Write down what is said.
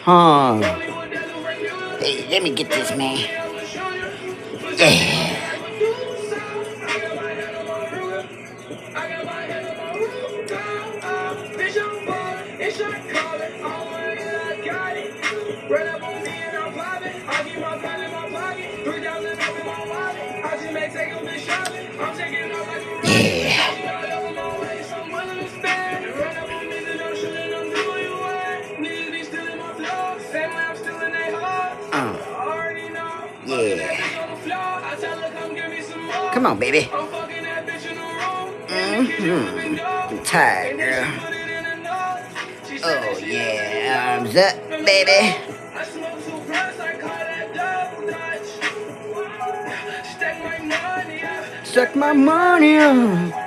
Huh. Hey, let me get this, man. Yeah. Yeah. Yeah. Come on, baby. I'm tired, girl. Oh, yeah. Arms up, baby. Suck my money up.